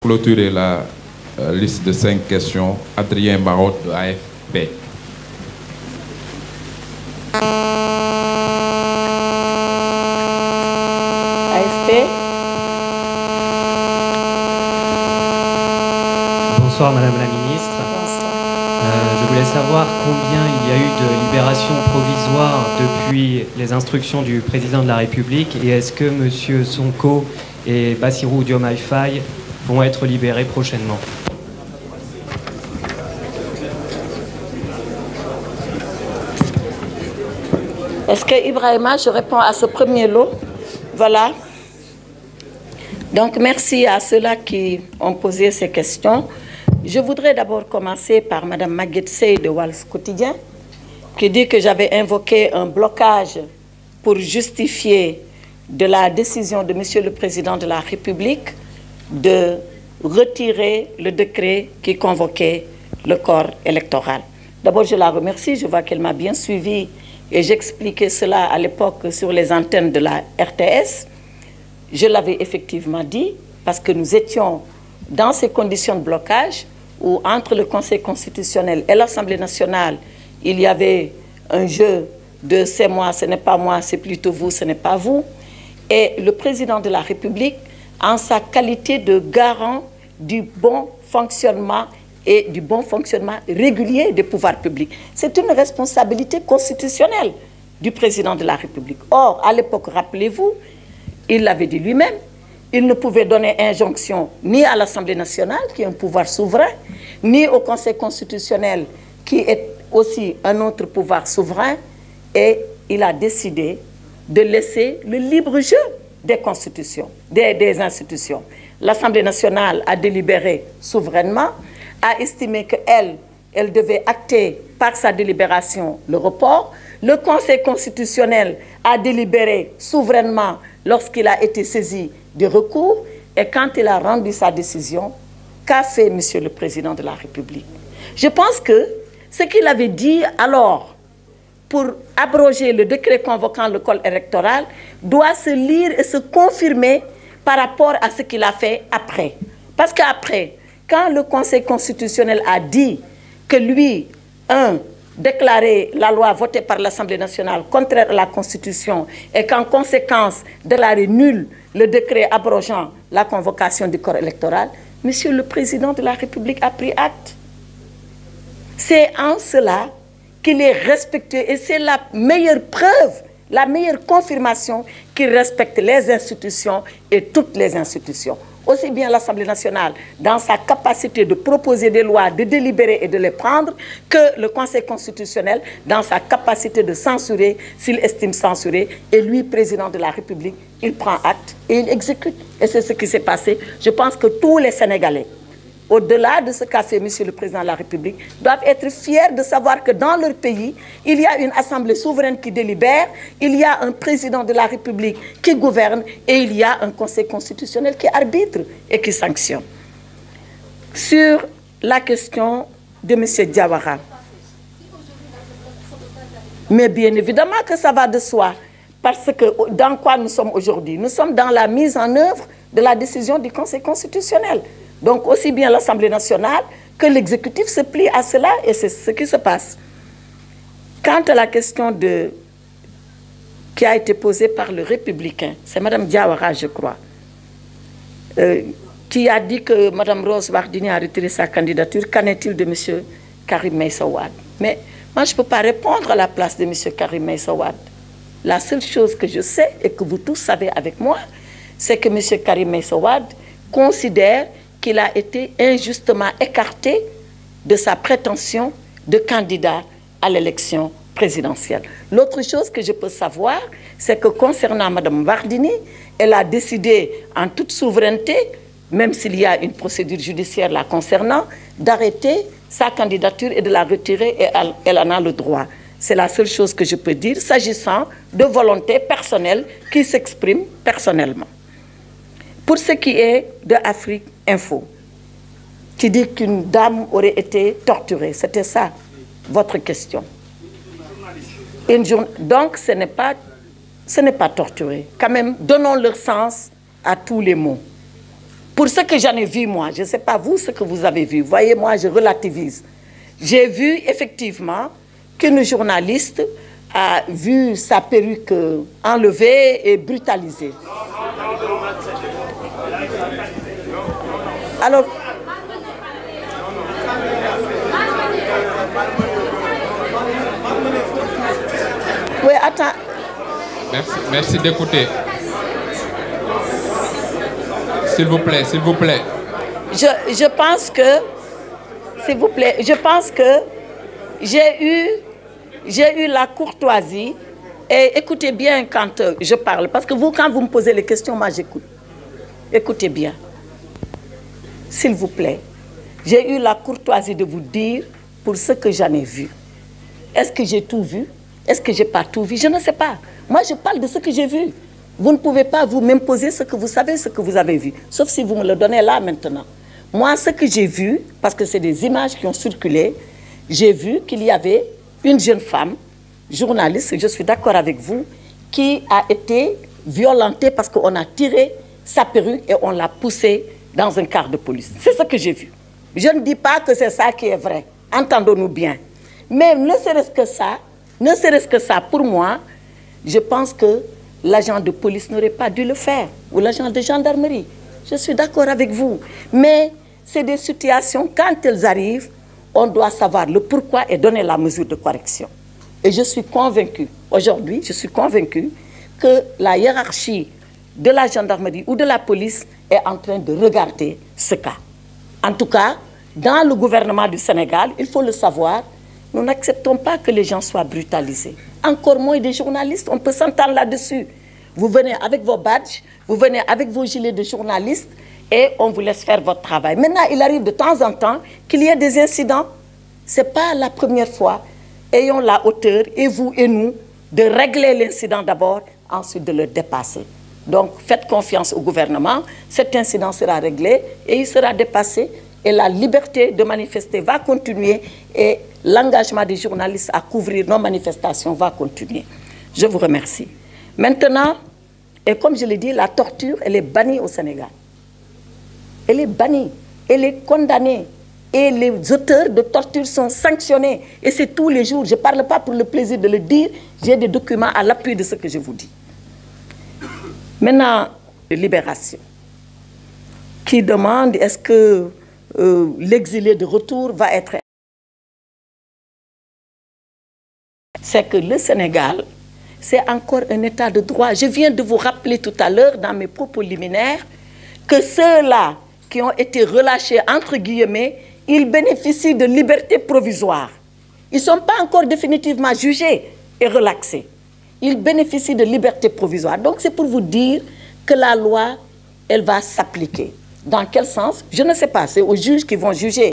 Clôturer la liste de 5 questions. Adrien Marotte de AFP. AFP. Bonsoir Madame la Ministre. Je voulais savoir combien il y a eu de libérations provisoires depuis les instructions du Président de la République et est-ce que M. Sonko et Bassirou Diomaye Faye vont être libérés prochainement. Est-ce que Ibrahima, je réponds à ce premier lot? Voilà. Donc, merci à ceux-là qui ont posé ces questions. Je voudrais d'abord commencer par Mme Maguette Sey de Walf Quotidien, qui dit que j'avais invoqué un blocage pour justifier de la décision de M. le Président de la République de retirer le décret qui convoquait le corps électoral. D'abord, je la remercie. Je vois qu'elle m'a bien suivi et j'expliquais cela à l'époque sur les antennes de la RTS. Je l'avais effectivement dit parce que nous étions dans ces conditions de blocage où entre le Conseil constitutionnel et l'Assemblée nationale, il y avait un jeu de « c'est moi, ce n'est pas moi, c'est plutôt vous, ce n'est pas vous ». Et le Président de la République, en sa qualité de garant du bon fonctionnement et du bon fonctionnement régulier des pouvoirs publics. C'est une responsabilité constitutionnelle du Président de la République. Or, à l'époque, rappelez-vous, il l'avait dit lui-même, il ne pouvait donner injonction ni à l'Assemblée nationale, qui est un pouvoir souverain, ni au Conseil constitutionnel, qui est aussi un autre pouvoir souverain, et il a décidé de laisser le libre jeu des constitutions, des institutions. L'Assemblée nationale a délibéré souverainement, a estimé qu'elle devait acter par sa délibération le report. Le Conseil constitutionnel a délibéré souverainement lorsqu'il a été saisi du recours. Et quand il a rendu sa décision, qu'a fait M. le Président de la République? Je pense que ce qu'il avait dit alors pour abroger le décret convoquant le corps électoral doit se lire et se confirmer par rapport à ce qu'il a fait après. Parce qu'après, quand le Conseil constitutionnel a dit que lui, déclarer la loi votée par l'Assemblée nationale contraire à la Constitution et qu'en conséquence déclarer nul le décret abrogeant la convocation du corps électoral, Monsieur le Président de la République a pris acte. C'est en cela qu'il est respecté et c'est la meilleure preuve, la meilleure confirmation qu'il respecte les institutions et toutes les institutions. Aussi bien l'Assemblée nationale, dans sa capacité de proposer des lois, de délibérer et de les prendre, que le Conseil constitutionnel, dans sa capacité de censurer, s'il estime censurer, et lui, Président de la République, il prend acte et il exécute. Et c'est ce qui s'est passé. Je pense que tous les Sénégalais, au-delà de ce qu'a fait M. le Président de la République, doivent être fiers de savoir que dans leur pays, il y a une assemblée souveraine qui délibère, il y a un président de la République qui gouverne et il y a un conseil constitutionnel qui arbitre et qui sanctionne. Sur la question de M. Diawara, mais bien évidemment que ça va de soi, parce que dans quoi nous sommes aujourd'hui? Nous sommes dans la mise en œuvre de la décision du Conseil constitutionnel. Donc, aussi bien l'Assemblée nationale que l'exécutif se plie à cela et c'est ce qui se passe. Quant à la question qui a été posée par le républicain, c'est Mme Diawara, je crois, qui a dit que Mme Rose Wardini a retiré sa candidature. Qu'en est-il de M. Karim Meïssa Wade? Mais moi, je ne peux pas répondre à la place de M. Karim Meïssa Wade. La seule chose que je sais et que vous tous savez avec moi, c'est que M. Karim Meïssa Wade considère qu'il a été injustement écarté de sa prétention de candidat à l'élection présidentielle. L'autre chose que je peux savoir, c'est que concernant Mme Wardini, elle a décidé en toute souveraineté, même s'il y a une procédure judiciaire la concernant, d'arrêter sa candidature et de la retirer et elle en a le droit. C'est la seule chose que je peux dire s'agissant de volonté personnelle qui s'exprime personnellement. Pour ce qui est de Afrique Info, qui dit qu'une dame aurait été torturée, c'était ça votre question. Donc ce n'est pas torturé. Quand même, donnons leur sens à tous les mots. Pour ce que j'en ai vu, moi, je ne sais pas vous ce que vous avez vu. Voyez, moi, je relativise. J'ai vu effectivement qu'une journaliste a vu sa perruque enlevée et brutalisée. Alors, oui, attends. Merci d'écouter. S'il vous plaît, s'il vous plaît. Je pense que, s'il vous plaît, je pense que j'ai eu la courtoisie, et écoutez bien quand je parle, parce que vous, quand vous me posez les questions, moi j'écoute. Écoutez bien. S'il vous plaît, j'ai eu la courtoisie de vous dire pour ce que j'en ai vu. Est-ce que j'ai tout vu? Est-ce que je n'ai pas tout vu? Je ne sais pas. Moi, je parle de ce que j'ai vu. Vous ne pouvez pas vous m'imposer ce que vous savez, ce que vous avez vu. Sauf si vous me le donnez là maintenant. Moi, ce que j'ai vu, parce que c'est des images qui ont circulé, j'ai vu qu'il y avait une jeune femme, journaliste, je suis d'accord avec vous, qui a été violentée parce qu'on a tiré sa perruque et on l'a poussée dans un car de police. C'est ce que j'ai vu. Je ne dis pas que c'est ça qui est vrai. Entendons-nous bien. Mais ne serait-ce que ça, pour moi, je pense que l'agent de police n'aurait pas dû le faire, ou l'agent de gendarmerie. Je suis d'accord avec vous. Mais c'est des situations, quand elles arrivent, on doit savoir le pourquoi et donner la mesure de correction. Et je suis convaincue, aujourd'hui, je suis convaincue que la hiérarchie de la gendarmerie ou de la police est en train de regarder ce cas. En tout cas, dans le gouvernement du Sénégal, il faut le savoir, nous n'acceptons pas que les gens soient brutalisés. Encore moins des journalistes, on peut s'entendre là-dessus. Vous venez avec vos badges, vous venez avec vos gilets de journalistes et on vous laisse faire votre travail. Maintenant, il arrive de temps en temps qu'il y ait des incidents. Ce n'est pas la première fois. Ayons la hauteur, et vous et nous, de régler l'incident d'abord, ensuite de le dépasser. Donc, faites confiance au gouvernement, cet incident sera réglé et il sera dépassé. Et la liberté de manifester va continuer et l'engagement des journalistes à couvrir nos manifestations va continuer. Je vous remercie. Maintenant, et comme je l'ai dit, la torture, elle est bannie au Sénégal. Elle est bannie, elle est condamnée. Et les auteurs de torture sont sanctionnés. Et c'est tous les jours. Je ne parle pas pour le plaisir de le dire. J'ai des documents à l'appui de ce que je vous dis. Maintenant, libération. Qui demande est-ce que l'exilé de retour va être... C'est que le Sénégal, c'est encore un état de droit. Je viens de vous rappeler tout à l'heure, dans mes propos liminaires, que ceux-là qui ont été relâchés, entre guillemets, ils bénéficient de liberté provisoire. Ils ne sont pas encore définitivement jugés et relaxés. Ils bénéficient de liberté provisoire. Donc c'est pour vous dire que la loi, elle va s'appliquer. Dans quel sens? Je ne sais pas, c'est aux juges qui vont juger.